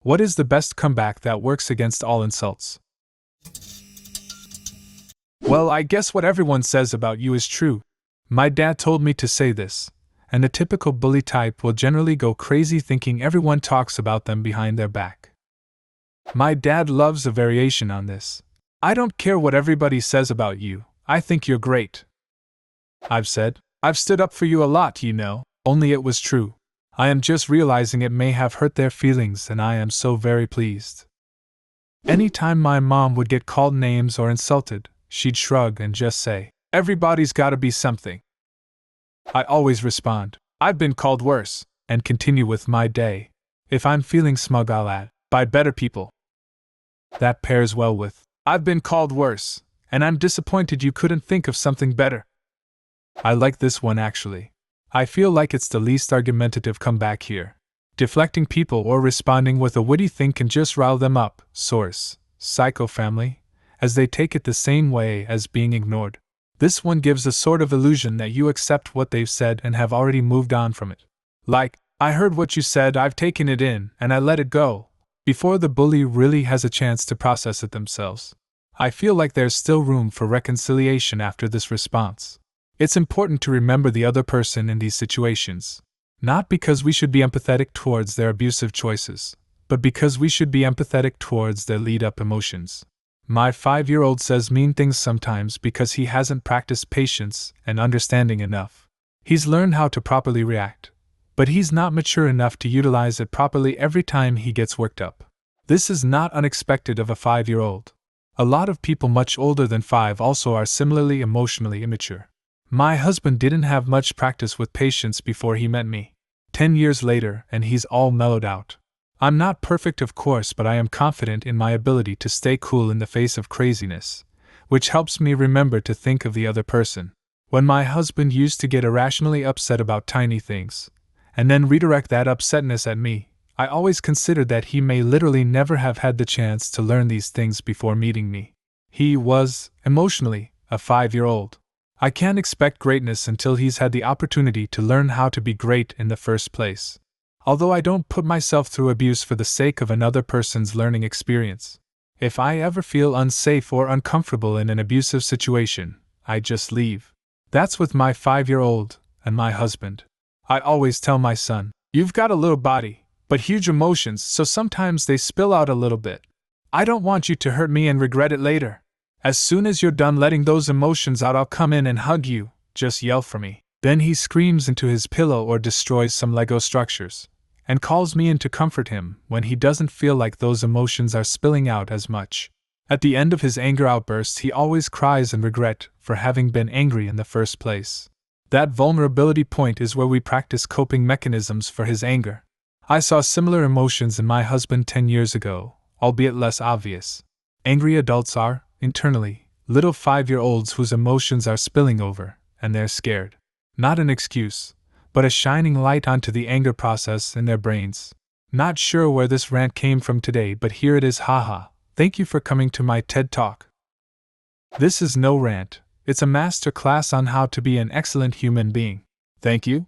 What is the best comeback that works against all insults? Well, I guess what everyone says about you is true. My dad told me to say this, and the typical bully type will generally go crazy thinking everyone talks about them behind their back. My dad loves a variation on this. I don't care what everybody says about you, I think you're great. I've said, I've stood up for you a lot, you know, only it was true. I am just realizing it may have hurt their feelings and I am so very pleased. Anytime my mom would get called names or insulted, she'd shrug and just say, everybody's gotta be something. I always respond, I've been called worse, and continue with my day. If I'm feeling smug, I'll add, by better people. That pairs well with, I've been called worse, and I'm disappointed you couldn't think of something better. I like this one actually. I feel like it's the least argumentative comeback here. Deflecting people or responding with a witty thing can just rile them up. Source: Psycho Family, as they take it the same way as being ignored. This one gives a sort of illusion that you accept what they've said and have already moved on from it. Like, I heard what you said, I've taken it in, and I let it go, before the bully really has a chance to process it themselves. I feel like there's still room for reconciliation after this response. It's important to remember the other person in these situations. Not because we should be empathetic towards their abusive choices, but because we should be empathetic towards their lead-up emotions. My 5-year-old says mean things sometimes because he hasn't practiced patience and understanding enough. He's learned how to properly react, but he's not mature enough to utilize it properly every time he gets worked up. This is not unexpected of a 5-year-old. A lot of people much older than 5 also are similarly emotionally immature. My husband didn't have much practice with patience before he met me. 10 years later, and he's all mellowed out. I'm not perfect, of course, but I am confident in my ability to stay cool in the face of craziness, which helps me remember to think of the other person. When my husband used to get irrationally upset about tiny things, and then redirect that upsetness at me, I always considered that he may literally never have had the chance to learn these things before meeting me. He was, emotionally, a 5-year-old. I can't expect greatness until he's had the opportunity to learn how to be great in the first place. Although I don't put myself through abuse for the sake of another person's learning experience. If I ever feel unsafe or uncomfortable in an abusive situation, I just leave. That's with my 5-year-old and my husband. I always tell my son, you've got a little body, but huge emotions, so sometimes they spill out a little bit. I don't want you to hurt me and regret it later. As soon as you're done letting those emotions out, I'll come in and hug you, just yell for me. Then he screams into his pillow or destroys some Lego structures, and calls me in to comfort him when he doesn't feel like those emotions are spilling out as much. At the end of his anger outbursts, he always cries in regret for having been angry in the first place. That vulnerability point is where we practice coping mechanisms for his anger. I saw similar emotions in my husband 10 years ago, albeit less obvious. Angry adults are, internally, little 5-year-olds whose emotions are spilling over, and they're scared. Not an excuse, but a shining light onto the anger process in their brains. Not sure where this rant came from today, but here it is, haha. Thank you for coming to my TED Talk. This is no rant, it's a master class on how to be an excellent human being. Thank you.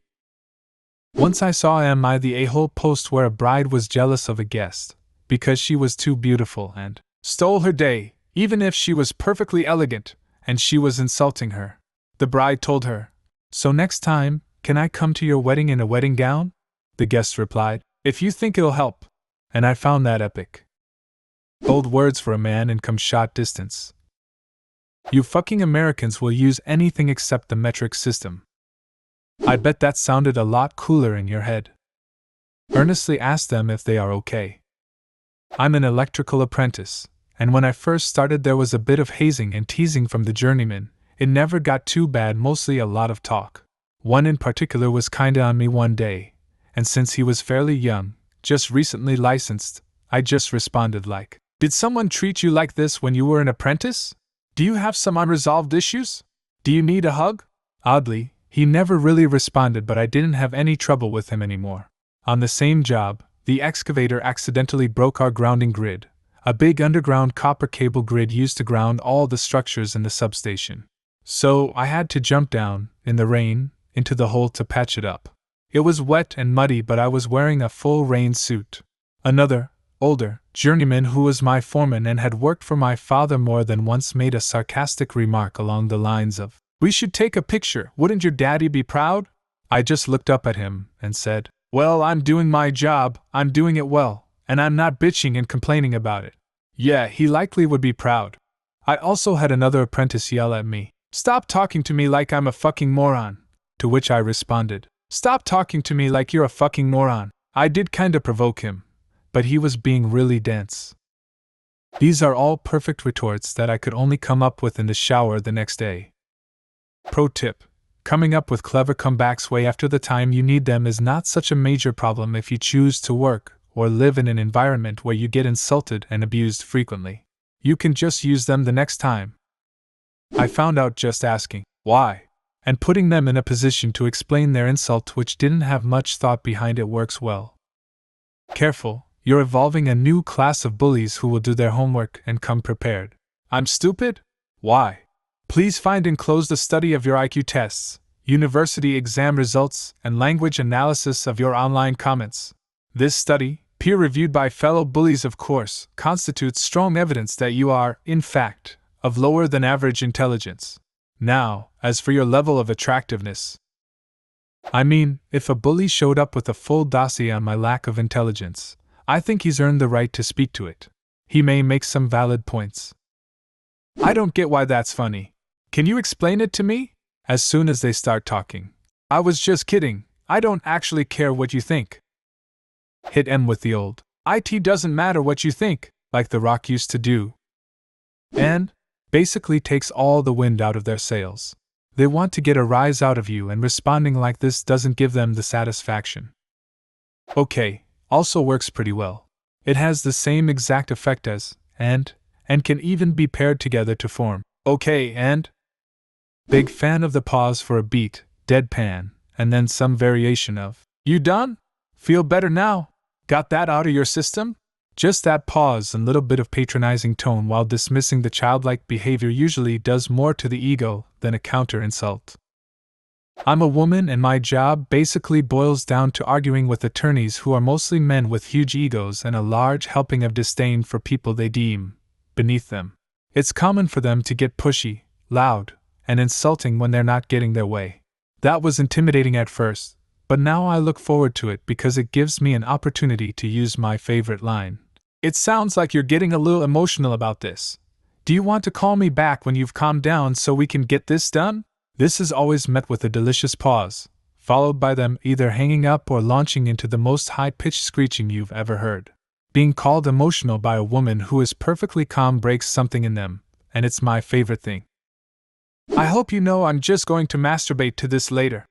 Once I saw Am I the A-hole post where a bride was jealous of a guest because she was too beautiful and stole her day, even if she was perfectly elegant, and she was insulting her. The bride told her, so next time, can I come to your wedding in a wedding gown? The guest replied, if you think it'll help. And I found that epic. Bold words for a man in come shot distance. You fucking Americans will use anything except the metric system. I bet that sounded a lot cooler in your head. Earnestly ask them if they are okay. I'm an electrical apprentice, and when I first started there was a bit of hazing and teasing from the journeyman. It never got too bad, mostly a lot of talk. One in particular was kinda on me one day, and since he was fairly young, just recently licensed, I just responded like, did someone treat you like this when you were an apprentice? Do you have some unresolved issues? Do you need a hug? Oddly, he never really responded, but I didn't have any trouble with him anymore. On the same job, the excavator accidentally broke our grounding grid, a big underground copper cable grid used to ground all the structures in the substation. So I had to jump down, in the rain, into the hole to patch it up. It was wet and muddy, but I was wearing a full rain suit. Another, older, journeyman who was my foreman and had worked for my father more than once, made a sarcastic remark along the lines of, "We should take a picture, wouldn't your daddy be proud?" I just looked up at him and said, "Well, I'm doing my job, I'm doing it well, and I'm not bitching and complaining about it." Yeah, he likely would be proud. I also had another apprentice yell at me, "Stop talking to me like I'm a fucking moron," to which I responded, "Stop talking to me like you're a fucking moron." I did kinda provoke him, but he was being really dense. These are all perfect retorts that I could only come up with in the shower the next day. Pro tip: coming up with clever comebacks way after the time you need them is not such a major problem if you choose to work or live in an environment where you get insulted and abused frequently. You can just use them the next time. I found out just asking, "Why?" and putting them in a position to explain their insult, which didn't have much thought behind it, works well. Careful, you're evolving a new class of bullies who will do their homework and come prepared. "I'm stupid?" Why? Please find enclosed a study of your IQ tests, university exam results, and language analysis of your online comments. This study, peer-reviewed by fellow bullies of course, constitutes strong evidence that you are, in fact, of lower than average intelligence. Now, as for your level of attractiveness. I mean, if a bully showed up with a full dossier on my lack of intelligence, I think he's earned the right to speak to it. He may make some valid points. I don't get why that's funny. Can you explain it to me? As soon as they start talking. I was just kidding, I don't actually care what you think. Hit M with the old, "It doesn't matter what you think," like The Rock used to do. And basically takes all the wind out of their sails. They want to get a rise out of you, and responding like this doesn't give them the satisfaction. Okay, also works pretty well. It has the same exact effect as and can even be paired together to form okay and. Big fan of the pause for a beat, deadpan, and then some variation of, "You done? Feel better now? Got that out of your system?" Just that pause and little bit of patronizing tone while dismissing the childlike behavior usually does more to the ego than a counter-insult. I'm a woman, and my job basically boils down to arguing with attorneys who are mostly men with huge egos and a large helping of disdain for people they deem beneath them. It's common for them to get pushy, loud, and insulting when they're not getting their way. That was intimidating at first, but now I look forward to it because it gives me an opportunity to use my favorite line. "It sounds like you're getting a little emotional about this. Do you want to call me back when you've calmed down so we can get this done?" This is always met with a delicious pause, followed by them either hanging up or launching into the most high-pitched screeching you've ever heard. Being called emotional by a woman who is perfectly calm breaks something in them, and it's my favorite thing. "I hope you know I'm just going to masturbate to this later."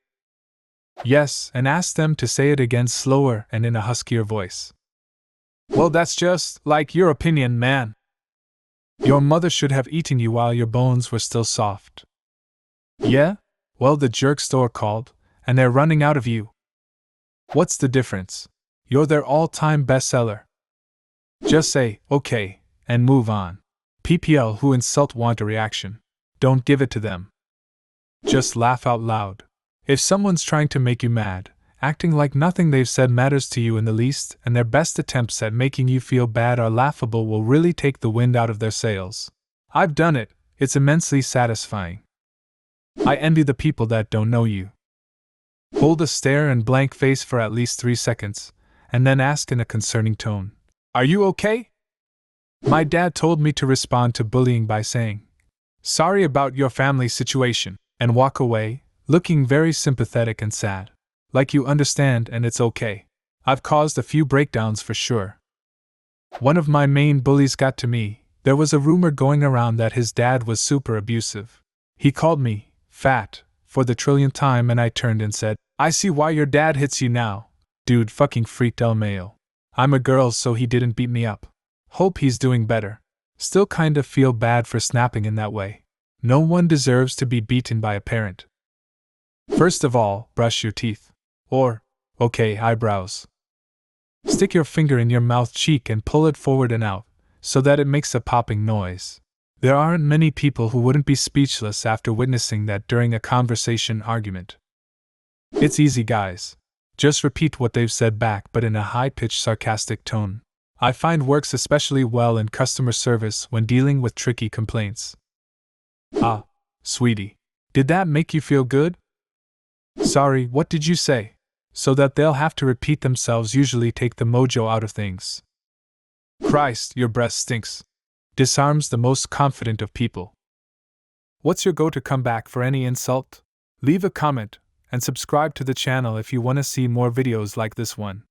Yes, and ask them to say it again slower and in a huskier voice. "Well, that's just like your opinion, man. Your mother should have eaten you while your bones were still soft." Yeah? Well, the jerk store called, and they're running out of you. What's the difference? You're their all-time bestseller. Just say, "Okay," and move on. PPL who insult want a reaction. Don't give it to them. Just laugh out loud. If someone's trying to make you mad, acting like nothing they've said matters to you in the least, and their best attempts at making you feel bad are laughable, will really take the wind out of their sails. I've done it, it's immensely satisfying. I envy the people that don't know you. Hold a stare and blank face for at least 3 seconds, and then ask in a concerning tone, "Are you okay?" My dad told me to respond to bullying by saying, "Sorry about your family situation," and walk away, looking very sympathetic and sad. Like you understand and it's okay. I've caused a few breakdowns for sure. One of my main bullies got to me. There was a rumor going around that his dad was super abusive. He called me fat for the trillionth time, and I turned and said, "I see why your dad hits you now." Dude fucking freaked LMAO. I'm a girl, so he didn't beat me up. Hope he's doing better. Still kinda feel bad for snapping in that way. No one deserves to be beaten by a parent. First of all, brush your teeth. Or, okay, eyebrows. Stick your finger in your mouth cheek and pull it forward and out, so that it makes a popping noise. There aren't many people who wouldn't be speechless after witnessing that during a conversation argument. It's easy, guys. Just repeat what they've said back, but in a high-pitched sarcastic tone. I find works especially well in customer service when dealing with tricky complaints. Ah, sweetie. Did that make you feel good? Sorry, what did you say? So that they'll have to repeat themselves usually take the mojo out of things. Christ, your breath stinks. Disarms the most confident of people. What's your go-to comeback for any insult? Leave a comment and subscribe to the channel if you want to see more videos like this one.